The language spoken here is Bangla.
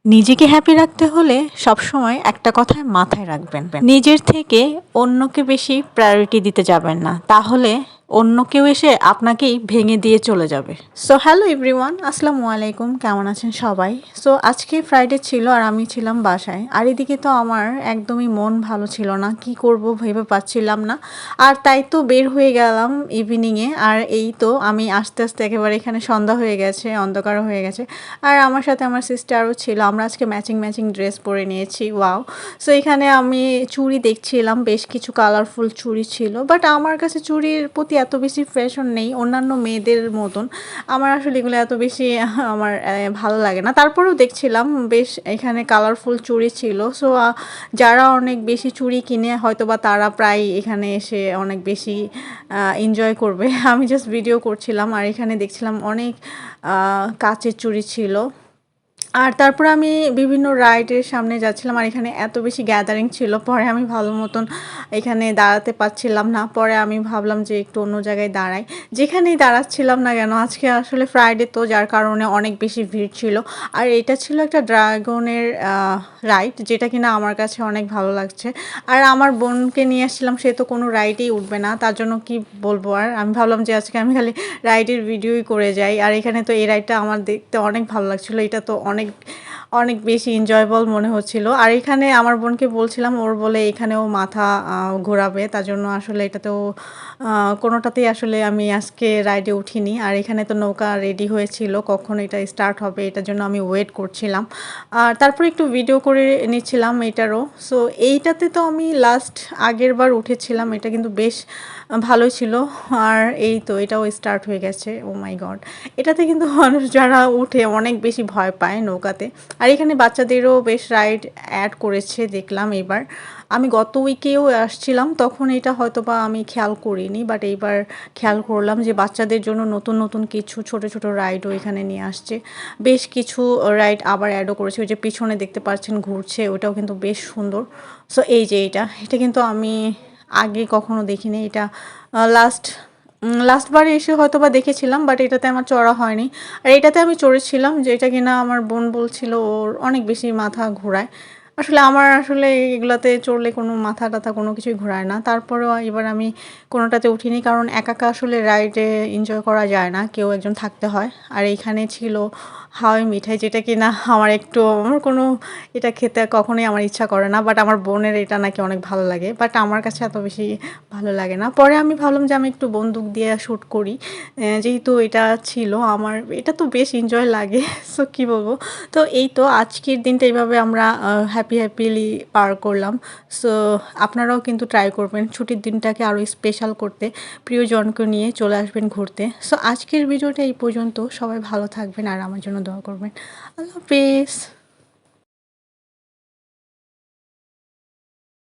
নিজেকে হ্যাপি রাখতে হলে সবসময় একটা কথায় মাথায় রাখবেন, নিজের থেকে অন্যকে বেশি প্রায়োরিটি দিতে যাবেন না, তাহলে অন্য কেউ এসে আপনাকেই ভেঙে দিয়ে চলে যাবে। সো হ্যালো এভরিওয়ান, আসসালামু আলাইকুম, কেমন আছেন সবাই? সো আজকে ফ্রাইডে ছিল আর আমি ছিলাম বাসায়। আর এদিকে তো আমার একদমই মন ভালো ছিল না, কি করব ভেবে পাচ্ছিলাম না। আর তাই তো বের হয়ে গেলাম ইভিনিংয়ে। আর এই তো আমি আস্তে আস্তে একেবারে এখানে সন্ধ্যা হয়ে গেছে, অন্ধকার হয়ে গেছে। আর আমার সাথে আমার সিস্টারও ছিল, আমরা আজকে ম্যাচিং ম্যাচিং ড্রেস পরে নিয়েছি। ওয়াও! সো এখানে আমি চুড়ি দেখছিলাম, বেশ কিছু কালারফুল চুড়ি ছিল, বাট আমার কাছে চুড়ির প্রতি এত বেশি ফ্যাশন নেই অন্যান্য মেয়েদের মতন। আমার আসলে এগুলো এত বেশি আমার ভালো লাগে না। তারপরেও দেখছিলাম বেশ এখানে কালারফুল চুড়ি ছিল। সো যারা অনেক বেশি চুড়ি কিনে হয়তোবা তারা প্রায় এখানে এসে অনেক বেশি এনজয় করবে। আমি জাস্ট ভিডিও করছিলাম আর এখানে দেখছিলাম অনেক কাচের চুড়ি ছিল। আর তারপরে আমি বিভিন্ন রাইডের সামনে যাচ্ছিলাম আর এখানে এত বেশি গ্যাদারিং ছিল, পরে আমি ভালো মতন এখানে দাঁড়াতে পারছিলাম না। পরে আমি ভাবলাম যে একটু অন্য জায়গায় দাঁড়াই। যেখানেই দাঁড়াচ্ছিলাম না কেন, আজকে আসলে ফ্রাইডে তো যার কারণে অনেক বেশি ভিড় ছিল। আর এটা ছিল একটা ড্রাগনের রাইড, যেটা কিনা আমার কাছে অনেক ভালো লাগছে। আর আমার বোনকে নিয়ে আসছিলাম, সে তো কোনো রাইডেই উঠবে না, তার জন্য কি বলবো। আর আমি ভাবলাম যে আজকে আমি খালি রাইডের ভিডিওই করে যাই। আর এখানে তো এই রাইডটা আমার দেখতে অনেক ভালো লাগছিলো, এটা তো অনেক অনেক বেশি এনজয়েবল মনে হচ্ছিল। আর এখানে আমার বোনকে বলছিলাম, ওর বলে এখানেও মাথা ঘোরাবে, তার জন্য আসলে এটাতেও কোনোটাতেই আসলে আমি আজকে রাইডে উঠিনি। আর এখানে তো নৌকা রেডি হয়েছিল, কখন এটা স্টার্ট হবে এটার জন্য আমি ওয়েট করছিলাম। আর তারপরে একটু ভিডিও করে নিচ্ছিলাম এটারও। সো এইটাতে তো আমি লাস্ট আগের বার উঠেছিলাম, এটা কিন্তু বেশ ভালোই ছিল। আর এই তো এটাও স্টার্ট হয়ে গেছে। ও মাই গড! এটাতে কিন্তু মানুষ যারা উঠে অনেক বেশি ভয় পায় নৌকাতে। আর এখানে বাচ্চাদেরও বেশ রাইড অ্যাড করেছে দেখলাম এবার। আমি গত উইকেও আসছিলাম, তখন এটা হয়তোবা আমি খেয়াল করিনি, বাট এইবার খেয়াল করলাম যে বাচ্চাদের জন্য নতুন নতুন কিছু ছোট ছোট রাইডও এখানে নিয়ে আসছে। বেশ কিছু রাইড আবার অ্যাডও করেছে, ওই যে পিছনে দেখতে পাচ্ছেন ঘুরছে, ওটাও কিন্তু বেশ সুন্দর। সো এই যে এটা কিন্তু আমি আগে কখনো দেখিনি। এটা লাস্টবারে এসে হয়তোবা দেখেছিলাম, বাট এটাতে আমার চড়া হয়নি। আর এটাতে আমি চড়েছিলাম, যেটা কিনা আমার বোন বলছিল ওর অনেক বেশি মাথা ঘোরায়। আসলে আমার আসলে এগুলাতে চড়লে কোনো মাথা টাথা কোনো কিছুই ঘোরায় না। তারপরেও এবার আমি কোনোটাতে উঠিনি, কারণ একা একা আসলে রাইডে এনজয় করা যায় না, কেউ একজন থাকতে হয়। আর এইখানে ছিল হাওয়াই মিঠাই, যেটা কিনা আমার কোনো এটা খেতে কখনোই আমার ইচ্ছা করে না, বাট আমার বোনের এটা নাকি অনেক ভালো লাগে, বাট আমার কাছে এত বেশি ভালো লাগে না। পরে আমি ভাবলাম যে আমি একটু বন্দুক দিয়ে শ্যুট করি, যেহেতু এটা ছিল আমার, এটা তো বেশ এনজয় লাগে। সো কী বলবো। তো এই তো আজকের দিনটা এইভাবে আমরা হ্যাপিলি পার করলাম। সো আপনারাও কিন্তু ট্রাই করবেন ছুটির দিনটাকে আরও স্পেশাল করতে, প্রিয়জনকে নিয়ে চলে আসবেন ঘুরতে। সো আজকের ভিডিওটা এই পর্যন্ত, সবাই ভালো থাকবেন আর আমার জন্য দোয়া করবেন। আল্লাহ হাফেজ।